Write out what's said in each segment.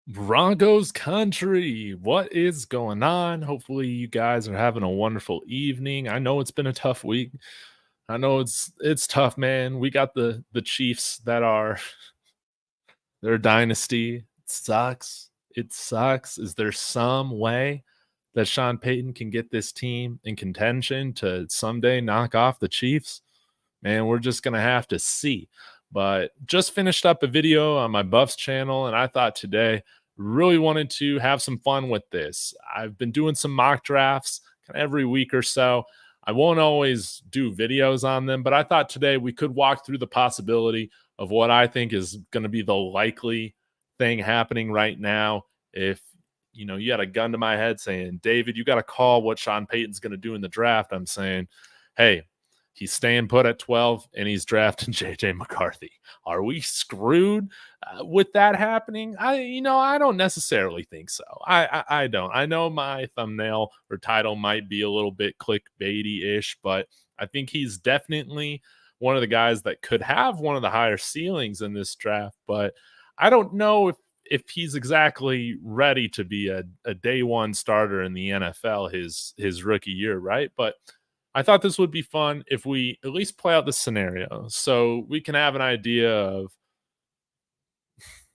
Broncos country, what is going on? Hopefully, you guys are having a wonderful evening. I know it's been a tough week. I know it's tough, man. We got the Chiefs that are their dynasty. It sucks. It sucks. Is there some way that Sean Payton can get this team in contention to someday knock off the Chiefs? Man, we're just gonna have to see. But just finished up a video on my Buffs channel, and I thought today really wanted to have some fun with this. I've been doing some mock drafts kind of every week or so. I won't always do videos on them, but I thought today we could walk through the possibility of what I think is going to be the likely thing happening right now. If you had a gun to my head saying, David, you got to call what Sean Payton's going to do in the draft, I'm saying, hey, he's staying put at 12 and he's drafting JJ McCarthy. Are we screwed with that happening? I don't necessarily think so. I don't. I know my thumbnail or title might be a little bit clickbaity-ish, but I think he's definitely one of the guys that could have one of the higher ceilings in this draft, but I don't know if he's exactly ready to be a day one starter in the NFL his rookie year, right? But I thought this would be fun if we at least play out the scenario so we can have an idea of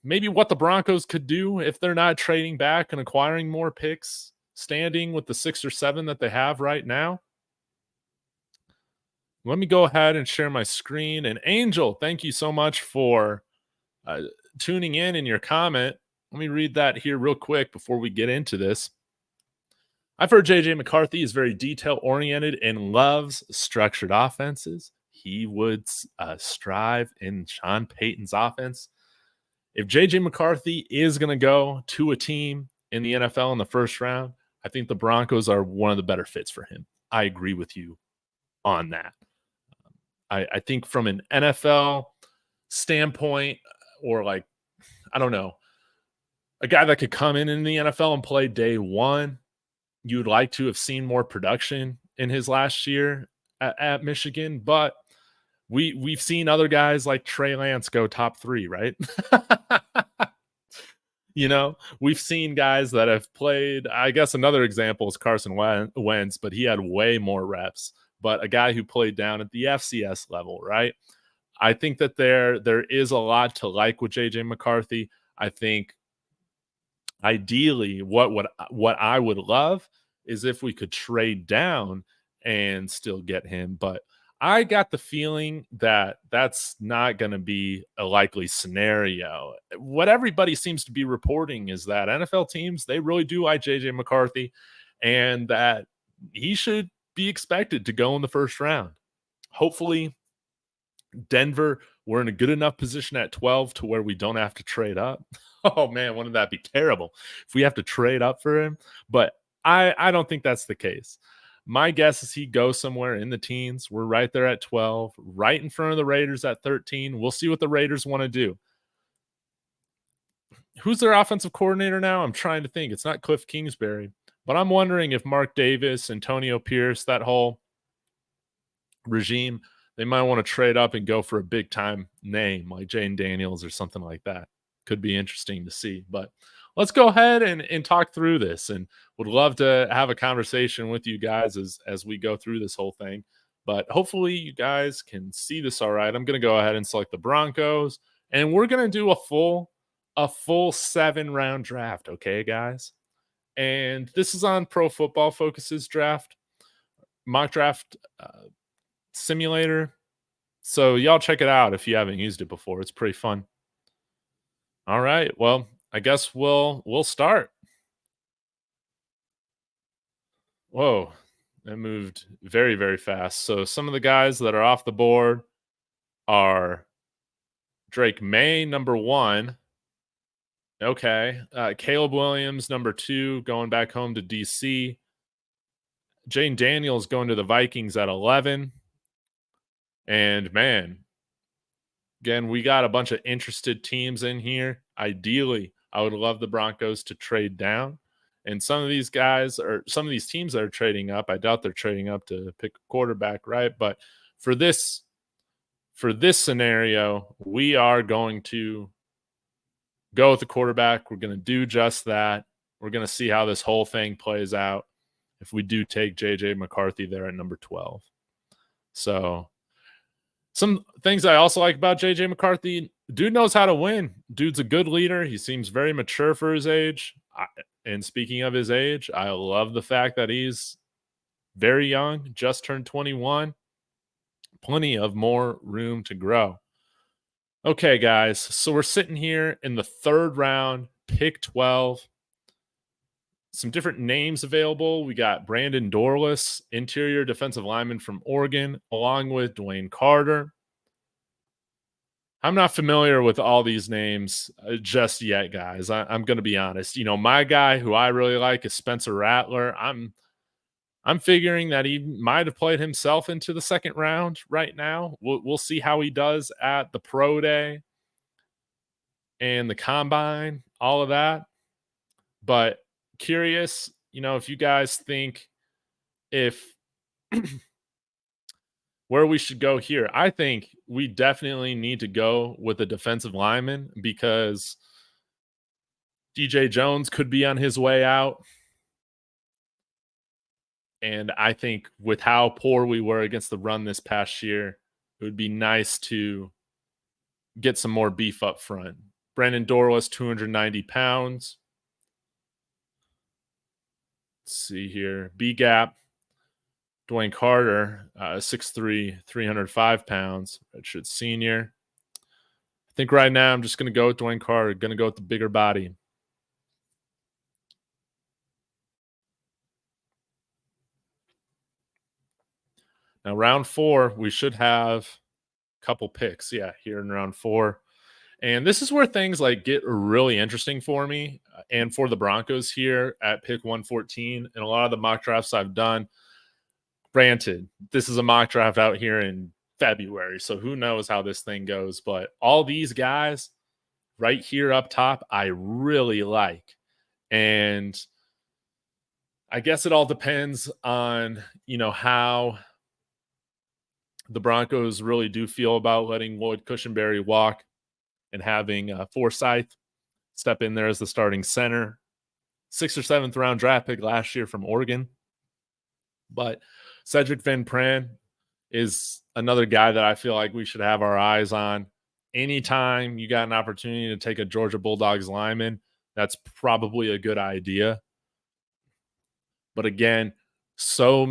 maybe what the Broncos could do if they're not trading back and acquiring more picks, standing with the 6 or 7 that they have right now. Let me go ahead and share my screen. And Angel, thank you so much for tuning in your comment. Let me read that here real quick before we get into this. I've heard JJ McCarthy is very detail-oriented and loves structured offenses. He would strive in Sean Payton's offense. If JJ McCarthy is going to go to a team in the NFL in the first round, I think the Broncos are one of the better fits for him. I agree with you on that. I think from an NFL standpoint, or I don't know, a guy that could come in the NFL and play day one, you'd like to have seen more production in his last year at Michigan, but we've seen other guys like Trey Lance go top 3, right? We've seen guys that have played. I guess another example is Carson Wentz, but he had way more reps. But a guy who played down at the FCS level, right? I think that there is a lot to like with JJ McCarthy. I think ideally what I would love is if we could trade down and still get him, but I got the feeling that that's not going to be a likely scenario. What everybody seems to be reporting is that NFL teams, they really do like JJ McCarthy and that he should be expected to go in the first round. Hopefully Denver, we're in a good enough position at 12 to where we don't have to trade up. Oh man, wouldn't that be terrible if we have to trade up for him? But I don't think that's the case. My guess is he goes somewhere in the teens. We're right there at 12, right in front of the Raiders at 13. We'll see what the Raiders want to do. Who's their offensive coordinator now? I'm trying to think. It's not Cliff Kingsbury, but I'm wondering if Mark Davis, Antonio Pierce, that whole regime, they might want to trade up and go for a big time name like Jayden Daniels or something like that. Could be interesting to see, but let's go ahead and talk through this, and would love to have a conversation with you guys as we go through this whole thing. But hopefully you guys can see this all right. I'm going to go ahead and select the Broncos, and we're going to do a full 7-round draft. Okay, guys. And this is on Pro Football Focus's draft, mock draft simulator. So y'all check it out if you haven't used it before. It's pretty fun. All right. Well, I guess we'll start. Whoa, that moved very, very fast. So some of the guys that are off the board are Drake Maye, number 1. Okay. Caleb Williams, number 2, going back home to DC. Jayden Daniels going to the Vikings at 11. And man, again, we got a bunch of interested teams in here. Ideally, I would love the Broncos to trade down. And some of these guys, or some of these teams that are trading up, I doubt they're trading up to pick a quarterback, right? But for this scenario, we are going to go with the quarterback. We're going to do just that. We're going to see how this whole thing plays out if we do take JJ McCarthy there at number 12. So some things I also like about JJ McCarthy, dude knows how to win. Dude's a good leader. He seems very mature for his age. And speaking of his age, I love the fact that he's very young, just turned 21. Plenty of more room to grow. Okay, guys, so we're sitting here in the third round, pick 12. Some different names available. We got Brandon Dorlus, interior defensive lineman from Oregon, along with Dwayne Carter. I'm not familiar with all these names just yet, guys. I'm going to be honest. My guy who I really like is Spencer Rattler. I'm figuring that he might have played himself into the second round right now. We'll see how he does at the pro day and the combine, all of that. But curious, if you guys think where we should go here. I think we definitely need to go with a defensive lineman because DJ Jones could be on his way out. And I think with how poor we were against the run this past year, it would be nice to get some more beef up front. Brandon Dorlus, 290 pounds. Let's see here. B-gap. Dwayne Carter, 6'3", 305 pounds. Redshirt senior. I think right now I'm just going to go with Dwayne Carter. Going to go with the bigger body. Now, round 4, we should have a couple picks. Yeah, here in round 4. And this is where things get really interesting for me and for the Broncos here at pick 114. And a lot of the mock drafts I've done, granted, this is a mock draft out here in February, so who knows how this thing goes. But all these guys right here up top, I really like. And I guess it all depends on, how the Broncos really do feel about letting Lloyd Cushenberry walk and having Forsythe step in there as the starting center. 6th or 7th round draft pick last year from Oregon. But Cedric Van Pran is another guy that I feel like we should have our eyes on. Anytime you got an opportunity to take a Georgia Bulldogs lineman, that's probably a good idea. But again, so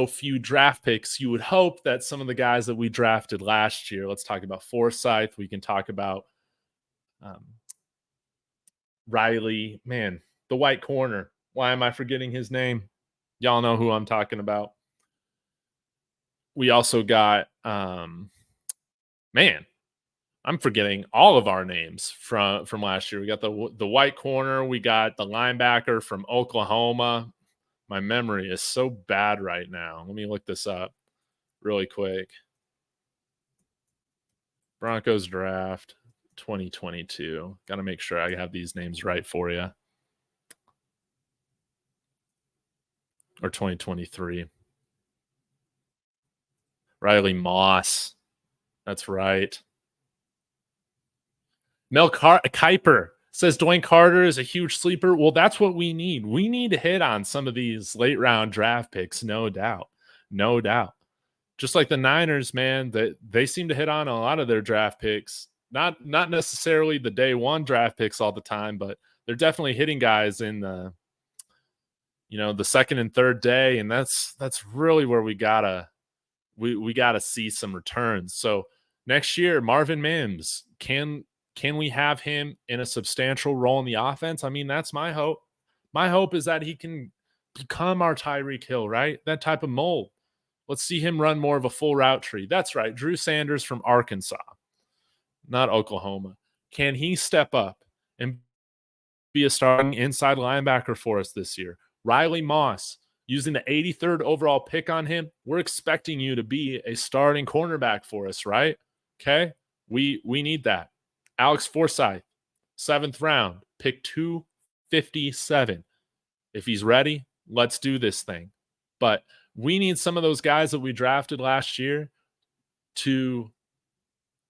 few draft picks, you would hope that some of the guys that we drafted last year, let's talk about Forsythe, we can talk about Riley, the white corner. Why am I forgetting his name? Y'all know who I'm talking about. We also got, I'm forgetting all of our names from last year. We got the white corner. We got the linebacker from Oklahoma. My memory is so bad right now. Let me look this up really quick. Broncos draft 2022. Got to make sure I have these names right for you. Or 2023. Riley Moss. That's right. Mel Kiper says Dwayne Carter is a huge sleeper. Well, that's what we need. We need to hit on some of these late round draft picks, no doubt. No doubt. Just like the Niners, man, that they seem to hit on a lot of their draft picks. Not necessarily the day one draft picks all the time, but they're definitely hitting guys in the second and third day, and that's really where we gotta see some returns. So next year, Marvin Mims, can we have him in a substantial role in the offense? I mean, that's my hope. My hope is that he can become our Tyreek Hill, right? That type of mold. Let's see him run more of a full route tree. That's right. Drew Sanders from Arkansas, not Oklahoma. Can he step up and be a starting inside linebacker for us this year? Riley Moss, using the 83rd overall pick on him, we're expecting you to be a starting cornerback for us, right? Okay? We need that. Alex Forsythe, 7th round, pick 257. If he's ready, let's do this thing. But we need some of those guys that we drafted last year to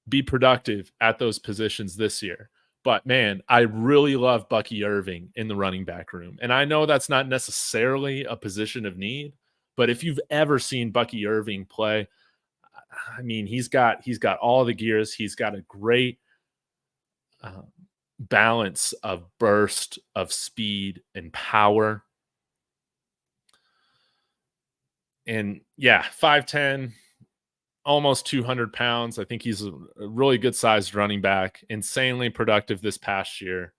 be productive at those positions this year. But man, I really love Bucky Irving in the running back room. And I know that's not necessarily a position of need, but if you've ever seen Bucky Irving play, I mean, he's got all the gears. He's got a great uh, balance of burst, of speed, and power. And yeah, 5'10", almost 200 pounds. I think he's a really good sized running back, insanely productive this past year.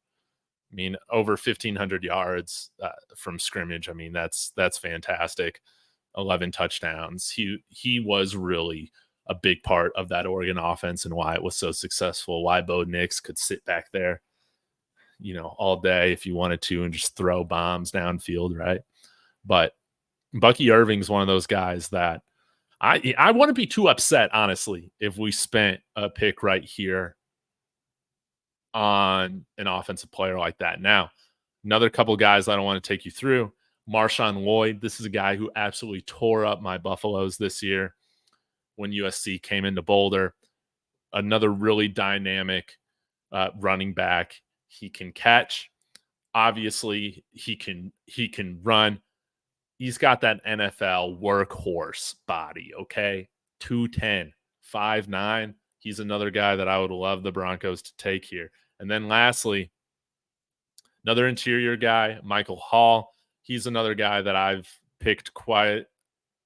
I mean, over 1,500 yards from scrimmage. I mean, that's fantastic. 11 touchdowns. He was really a big part of that Oregon offense and why it was so successful, why Bo Nix could sit back there, all day if you wanted to and just throw bombs downfield, right? But Bucky Irving's one of those guys that I wouldn't be too upset, honestly, if we spent a pick right here on an offensive player like that. Now, another couple guys I don't want to take you through. Marshawn Lloyd. This is a guy who absolutely tore up my Buffaloes this year when USC came into Boulder. Another really dynamic running back. He can catch. Obviously, he can run. He's got that NFL workhorse body, okay? 210, 5'9". He's another guy that I would love the Broncos to take here. And then lastly, another interior guy, Michael Hall. He's another guy that I've picked quite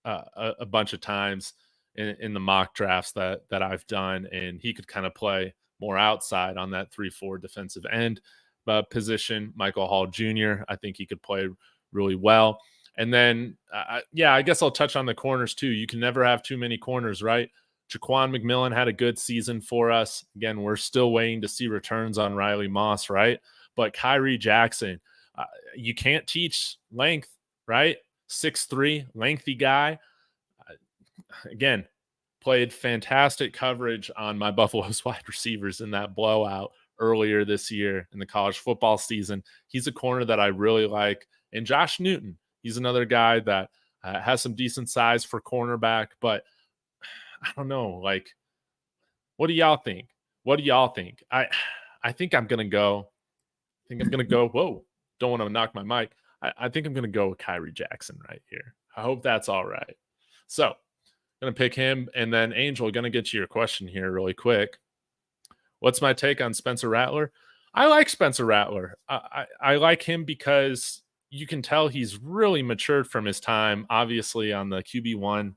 a bunch of times in the mock drafts that I've done, and he could kind of play more outside on that 3-4 defensive end position. Michael Hall Jr., I think he could play really well. And then, I guess I'll touch on the corners too. You can never have too many corners, right? Jaquan McMillan had a good season for us. Again, we're still waiting to see returns on Riley Moss, right? But Kyrie Jackson, you can't teach length, right? 6'3", lengthy guy. Again, played fantastic coverage on my Buffalo's wide receivers in that blowout earlier this year in the college football season. He's a corner that I really like. And Josh Newton, he's another guy that has some decent size for cornerback, but I don't know. Like, what do y'all think? What do y'all think? I think I'm gonna go. Whoa! Don't want to knock my mic. I think I'm gonna go with Kyrie Jackson right here. I hope that's all right. So, gonna pick him, and then Angel. Gonna get to your question here really quick. What's my take on Spencer Rattler? I like Spencer Rattler. I like him because you can tell he's really matured from his time, obviously, on the QB1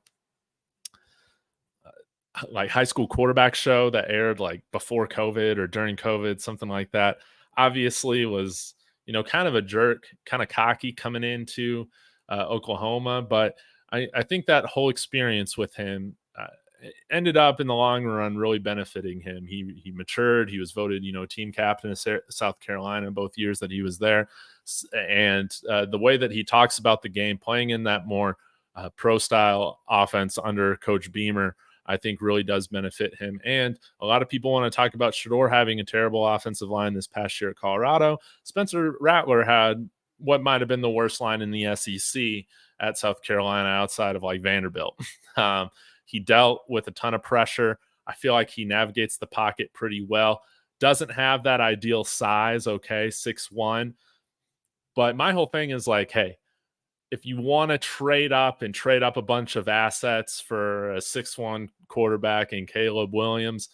like high school quarterback show that aired like before COVID or during COVID, something like that. Obviously was, kind of a jerk, kind of cocky coming into Oklahoma. But I think that whole experience with him ended up in the long run really benefiting him. He matured. He was voted, team captain of South Carolina both years that he was there. And the way that he talks about the game, playing in that more pro style offense under Coach Beamer, I think really does benefit him. And a lot of people want to talk about Shedeur having a terrible offensive line this past year at Colorado. Spencer Rattler had what might have been the worst line in the SEC at South Carolina outside of like Vanderbilt. He dealt with a ton of pressure. I feel like he navigates the pocket pretty well. Doesn't have that ideal size, okay, 6'1". But my whole thing is like, hey, if you want to trade up a bunch of assets for a 6'1" quarterback and Caleb Williams,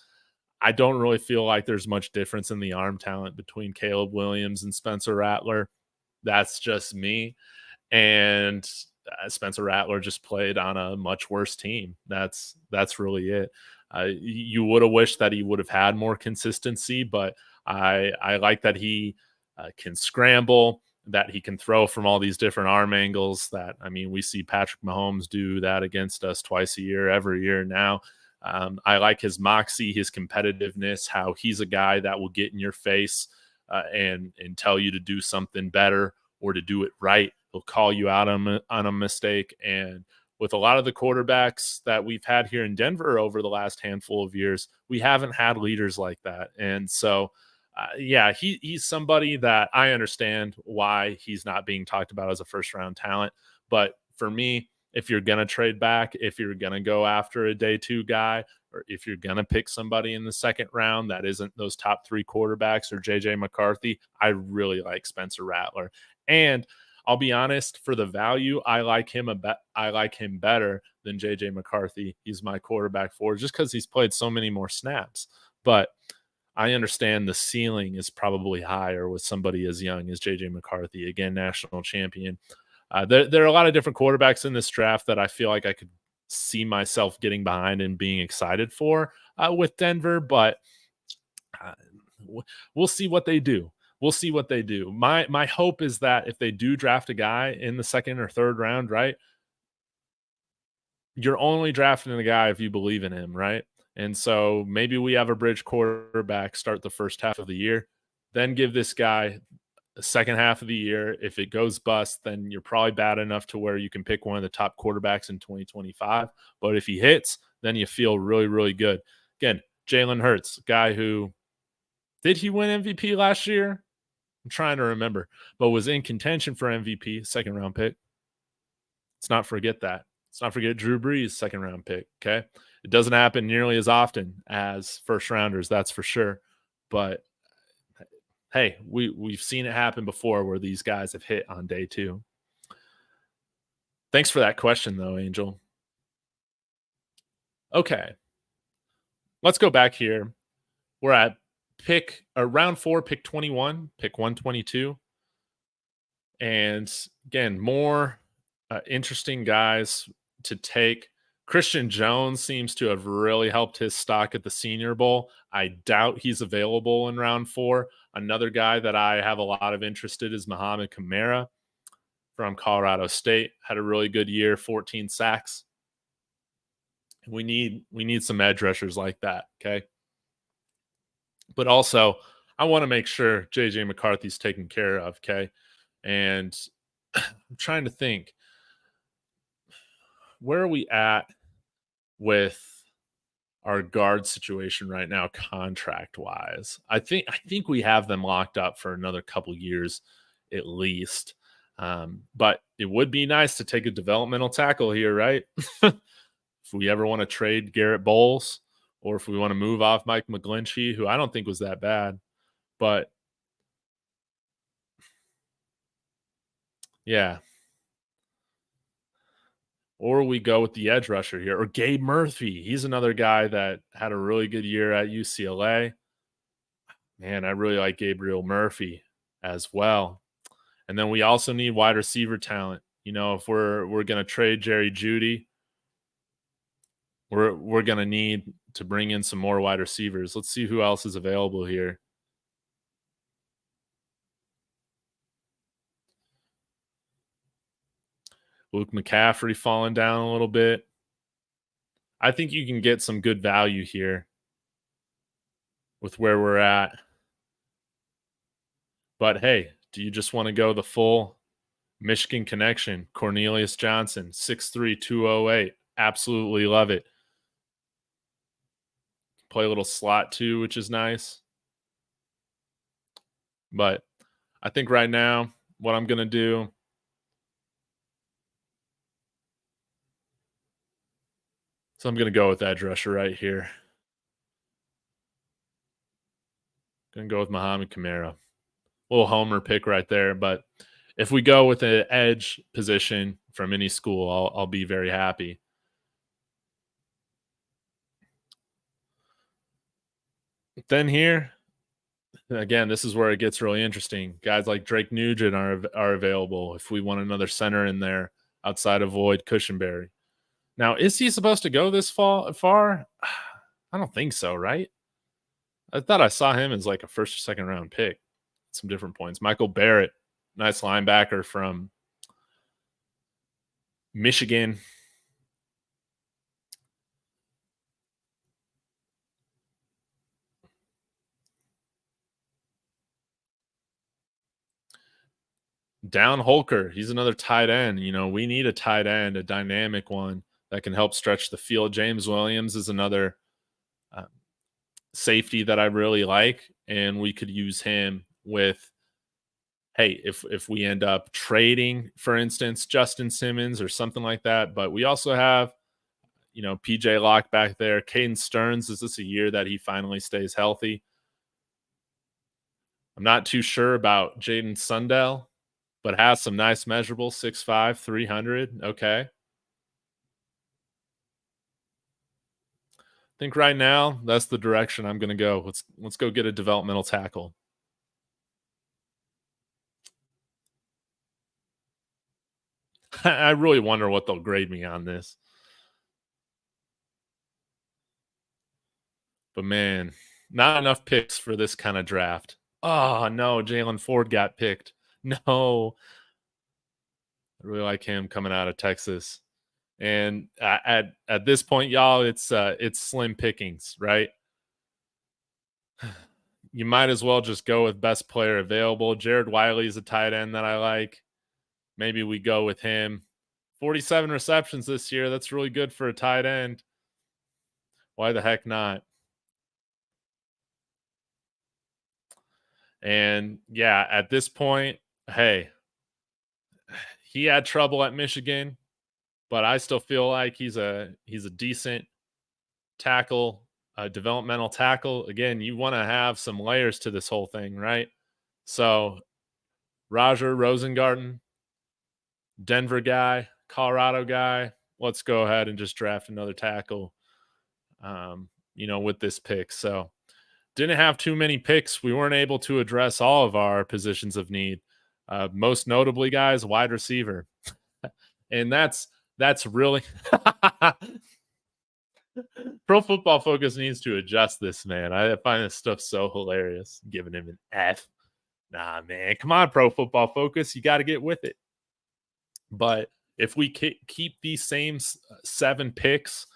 I don't really feel like there's much difference in the arm talent between Caleb Williams and Spencer Rattler. That's just me. And Spencer Rattler just played on a much worse team. That's really it. You would have wished that he would have had more consistency, but I like that he can scramble, that he can throw from all these different arm angles. That, I mean, we see Patrick Mahomes do that against us twice a year, every year now. I like his moxie, his competitiveness, how he's a guy that will get in your face and tell you to do something better or to do it right. He'll call you out on a mistake. And with a lot of the quarterbacks that we've had here in Denver over the last handful of years, we haven't had leaders like that. And so, he's somebody that I understand why he's not being talked about as a first-round talent. But for me, if you're going to trade back, if you're going to go after a day two guy or if you're going to pick somebody in the second round that isn't those top 3 quarterbacks or JJ McCarthy, I really like Spencer Rattler. And I'll be honest, for the value, I like him better than JJ McCarthy. He's my quarterback 4 just cuz he's played so many more snaps. But I understand the ceiling is probably higher with somebody as young as JJ McCarthy, again, national champion. There are a lot of different quarterbacks in this draft that I feel like I could see myself getting behind and being excited for with Denver, but uh, we'll see what they do. We'll see what they do. My hope is that if they do draft a guy in the second or third round, right, you're only drafting a guy if you believe in him, right? And so maybe we have a bridge quarterback start the first half of the year, then give this guy the second half of the year. If it goes bust, then you're probably bad enough to where you can pick one of the top quarterbacks in 2025. But if he hits, then you feel really, really good. Again, Jalen Hurts, guy who did he win MVP last year? I'm trying to remember, but was in contention for MVP, second round pick. Let's not forget that. Let's not forget Drew Brees, second round pick. Okay. It doesn't happen nearly as often as first rounders, that's for sure. But hey, we've seen it happen before where these guys have hit on day 2. Thanks for that question, though, Angel. Okay. Let's go back here. We're at round 4, pick 21, pick 122. And again, more interesting guys to take. Christian Jones seems to have really helped his stock at the Senior Bowl. I doubt he's available in round 4. Another guy that I have a lot of interest in is Muhammad Kamara from Colorado State. Had a really good year, 14 sacks. We need some edge rushers like that, okay? But also, I want to make sure JJ McCarthy's taken care of, okay? And I'm trying to think, where are we at with our guard situation right now, contract wise? I think we have them locked up for another couple years at least. But it would be nice to take a developmental tackle here, right? If we ever want to trade Garrett Bowles, or if we want to move off Mike McGlinchey, who I don't think was that bad, but yeah. Or we go with the edge rusher here, or Gabe Murphy. He's another guy that had a really good year at UCLA. Man, I really like Gabriel Murphy as well. And then we also need wide receiver talent. You know, if we're going to trade Jerry Jeudy, we're going to need to bring in some more wide receivers. Let's see who else is available here. Luke McCaffrey falling down a little bit. I think you can get some good value here with where we're at. But hey, do you just want to go the full Michigan connection? Cornelius Johnson, 6'3", 208. Absolutely love it. Play a little slot too, which is nice. But I think right now, what I'm going to do, so I'm going to go with edge rusher right here. Going to go with Muhammad Kamara. Little homer pick right there. But if we go with an edge position from any school, I'll be very happy. Then here, again, this is where it gets really interesting. Guys like Drake Nugent are available if we want another center in there outside of Lloyd Cushenberry. Now, is he supposed to go this far? I don't think so, right? I thought I saw him as like a first or second round pick at some different points. Michael Barrett, nice linebacker from Michigan. Down Holker, he's another tight end. You know, we need a tight end, a dynamic one that can help stretch the field. James Williams is another safety that I really like, and we could use him with, hey, if we end up trading, for instance, Justin Simmons or something like that. But we also have, PJ Lock back there. Caden Stearns, is this a year that he finally stays healthy? I'm not too sure about Jaden Sundell, but has some nice measurables, 6'5", 300. Okay. I think right now that's the direction I'm going to go. Let's go get a developmental tackle. I really wonder what they'll grade me on this. But man, not enough picks for this kind of draft. Oh no, Jalen Ford got picked. No, I really like him coming out of Texas. And at this point, y'all, it's slim pickings, right? You might as well just go with best player available. Jared Wiley is a tight end that I like. Maybe we go with him. 47 receptions this year. That's really good for a tight end. Why the heck not? And yeah, at this point, hey, he had trouble at Michigan, but I still feel like he's a decent tackle, developmental tackle. Again, you want to have some layers to this whole thing, right? So Roger Rosengarten, Denver guy, Colorado guy. Let's go ahead and just draft another tackle, with this pick. So didn't have too many picks. We weren't able to address all of our positions of need. Most notably, guys, wide receiver. And that's really Pro Football Focus needs to adjust this, man. I find this stuff so hilarious. Giving him an F. Nah, man. Come on, Pro Football Focus. You got to get with it. But if we keep these same 7 picks,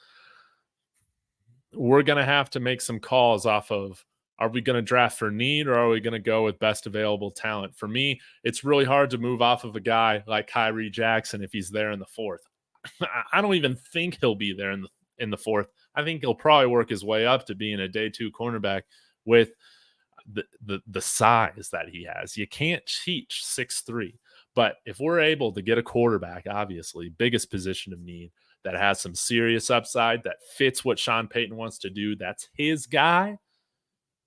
we're going to have to make some calls off of, are we going to draft for need or are we going to go with best available talent? For me, it's really hard to move off of a guy like Kyrie Jackson if he's there in the 4th. I don't even think he'll be there in the 4th. I think he'll probably work his way up to being a day 2 cornerback with the size that he has. You can't teach 6'3", but if we're able to get a quarterback, obviously biggest position of need, that has some serious upside, that fits what Sean Payton wants to do, that's his guy,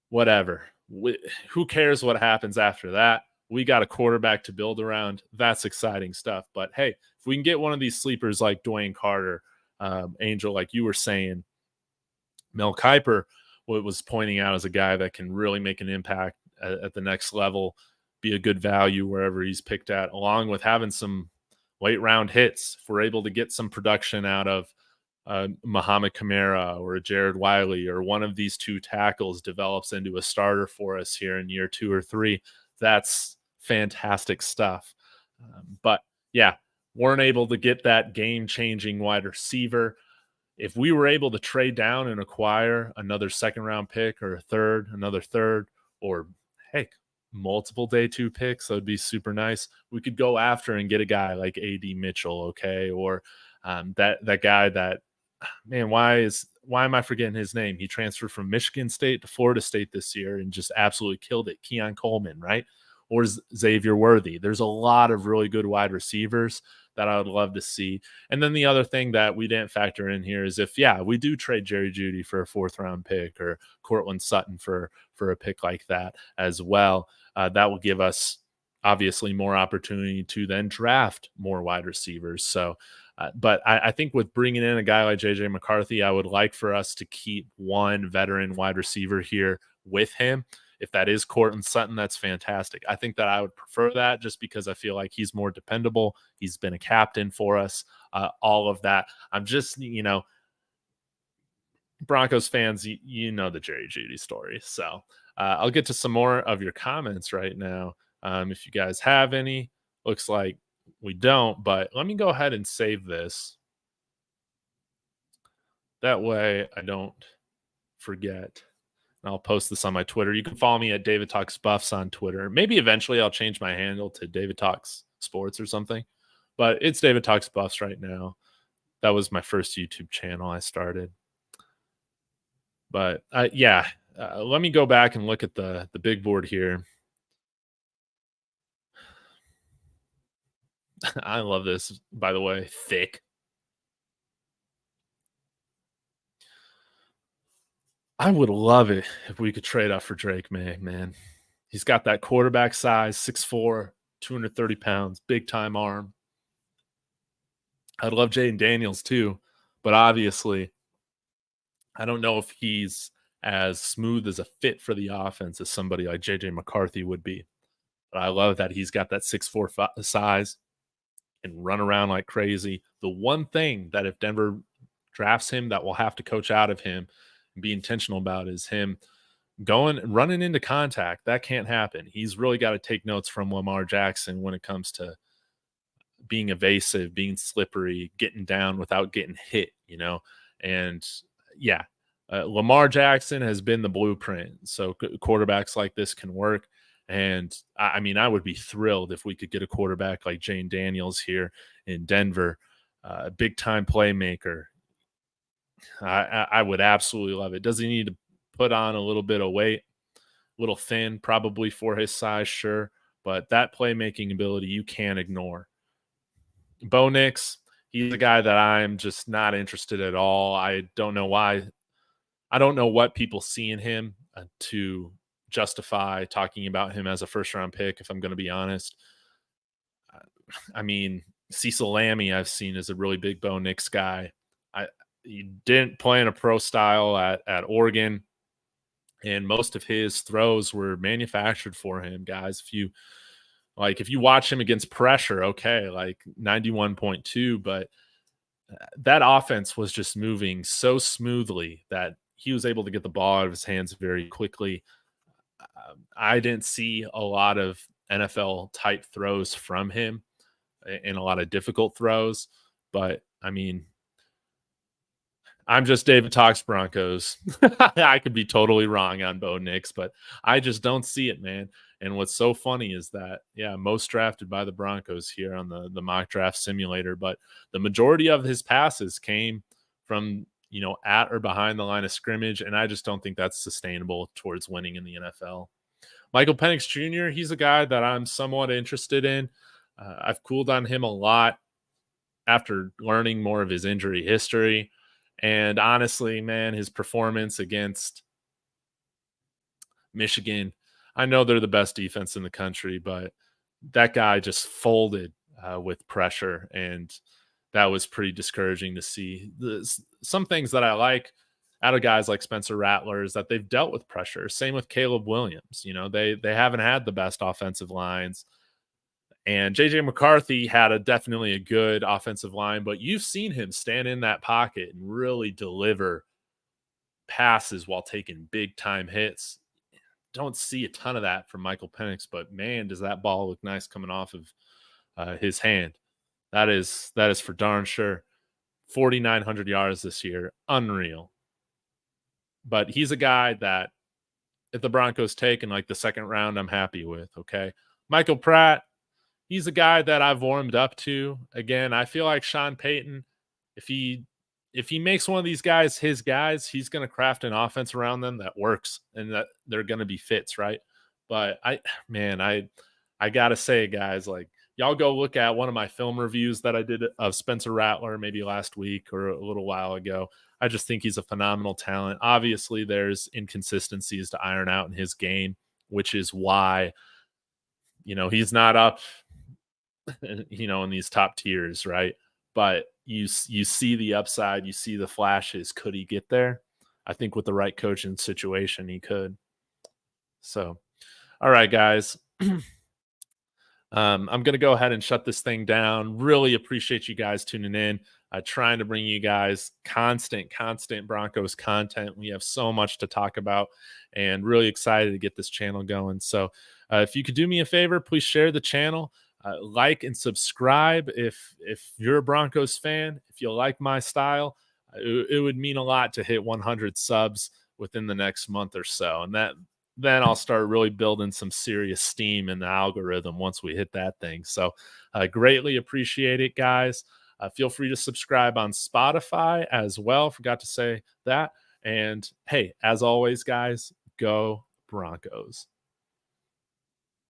whatever. Who cares what happens after that? We got a quarterback to build around. That's exciting stuff. But hey, if we can get one of these sleepers like Dwayne Carter, Angel, like you were saying, Mel Kiper was pointing out as a guy that can really make an impact at the next level, be a good value wherever he's picked at, along with having some late round hits. If we're able to get some production out of Muhammad Kamara or a Jared Wiley, or one of these 2 tackles develops into a starter for us here in year 2 or 3, that's fantastic stuff. But yeah, weren't able to get that game-changing wide receiver. If we were able to trade down and acquire another 2nd round pick or another third, or heck, multiple day 2 picks, that would be super nice. We could go after and get a guy like AD Mitchell, okay, or that guy that, man, why am I forgetting his name? He transferred from Michigan State to Florida State this year and just absolutely killed it. Keon Coleman, right? Or Xavier Worthy. There's a lot of really good wide receivers that I would love to see. And then the other thing that we didn't factor in here is if, we do trade Jerry Jeudy for a 4th round pick, or Cortland Sutton for a pick like that as well, that will give us obviously more opportunity to then draft more wide receivers. So, but I think with bringing in a guy like JJ McCarthy, I would like for us to keep one veteran wide receiver here with him. If that is Cortland Sutton, that's fantastic. I think that I would prefer that, just because I feel like he's more dependable. He's been a captain for us, all of that. I'm just, Broncos fans, you know the Jerry Jeudy story. So I'll get to some more of your comments right now. If you guys have any. Looks like we don't, but let me go ahead and save this. That way I don't forget. And I'll post this on my Twitter. You can follow me at David Talks Buffs on Twitter. Maybe eventually I'll change my handle to David Talks Sports or something, but it's David Talks Buffs right now. That was my first YouTube channel I started. But let me go back and look at the big board here. I love this, by the way. Thick. I would love it if we could trade up for Drake Maye, man. He's got that quarterback size, 6'4", 230 pounds, big time arm. I'd love Jayden Daniels too, but obviously, I don't know if he's as smooth as a fit for the offense as somebody like JJ McCarthy would be. But I love that he's got that 6'4" size and run around like crazy. The one thing that if Denver drafts him that will have to coach out of him and be intentional about is him running into contact. That can't happen. He's really got to take notes from Lamar Jackson when it comes to being evasive, being slippery, getting down without getting hit. And yeah, Lamar Jackson has been the blueprint. So quarterbacks like this can work. And I mean, I would be thrilled if we could get a quarterback like Jayden Daniels here in Denver, big time playmaker. I would absolutely love it. Does he need to put on a little bit of weight, a little thin, probably for his size? Sure. But that playmaking ability you can't ignore. Bo Nix, he's a guy that I'm just not interested at all. I don't know why. I don't know what people see in him to justify talking about him as a first round pick, if I'm going to be honest. I mean, Cecil Lammey I've seen is a really big Bo Nix guy. He didn't play in a pro style at Oregon, and most of his throws were manufactured for him, guys. If you watch him against pressure, okay, like 91.2, but that offense was just moving so smoothly that he was able to get the ball out of his hands very quickly. I didn't see a lot of NFL type throws from him and a lot of difficult throws, but I mean, I'm just David Talks Broncos. I could be totally wrong on Bo Nix, but I just don't see it, man. And what's so funny is that, yeah, most drafted by the Broncos here on the mock draft simulator, but the majority of his passes came from, at or behind the line of scrimmage. And I just don't think that's sustainable towards winning in the NFL. Michael Penix Jr., he's a guy that I'm somewhat interested in. I've cooled on him a lot after learning more of his injury history. And honestly, man, his performance against Michigan, I know they're the best defense in the country, but that guy just folded with pressure. And that was pretty discouraging to see. Some things that I like out of guys like Spencer Rattler is that they've dealt with pressure. Same with Caleb Williams. They haven't had the best offensive lines. And JJ McCarthy had definitely a good offensive line, but you've seen him stand in that pocket and really deliver passes while taking big time hits. Don't see a ton of that from Michael Penix, but man, does that ball look nice coming off of his hand. That is for darn sure. 4,900 yards this year. Unreal. But he's a guy that if the Broncos take in like the second round, I'm happy with. Okay. Michael Pratt, he's a guy that I've warmed up to. Again, I feel like Sean Payton, if he makes one of these guys his guys, he's going to craft an offense around them that works and that they're going to be fits, right? But I got to say, guys, like y'all go look at one of my film reviews that I did of Spencer Rattler maybe last week or a little while ago. I just think he's a phenomenal talent. Obviously, there's inconsistencies to iron out in his game, which is why, he's not up in these top tiers, right? But you see the upside, you see the flashes. Could he get there? I think with the right coaching situation, he could. So, all right, guys. I'm going to go ahead and shut this thing down. Really appreciate you guys tuning in. Trying to bring you guys constant Broncos content. We have so much to talk about and really excited to get this channel going. So if you could do me a favor, please share the channel. Like and subscribe if you're a Broncos fan. If you like my style, it would mean a lot to hit 100 subs within the next month or so. And then I'll start really building some serious steam in the algorithm once we hit that thing. So I greatly appreciate it, guys. Feel free to subscribe on Spotify as well. Forgot to say that. And hey, as always, guys, go Broncos.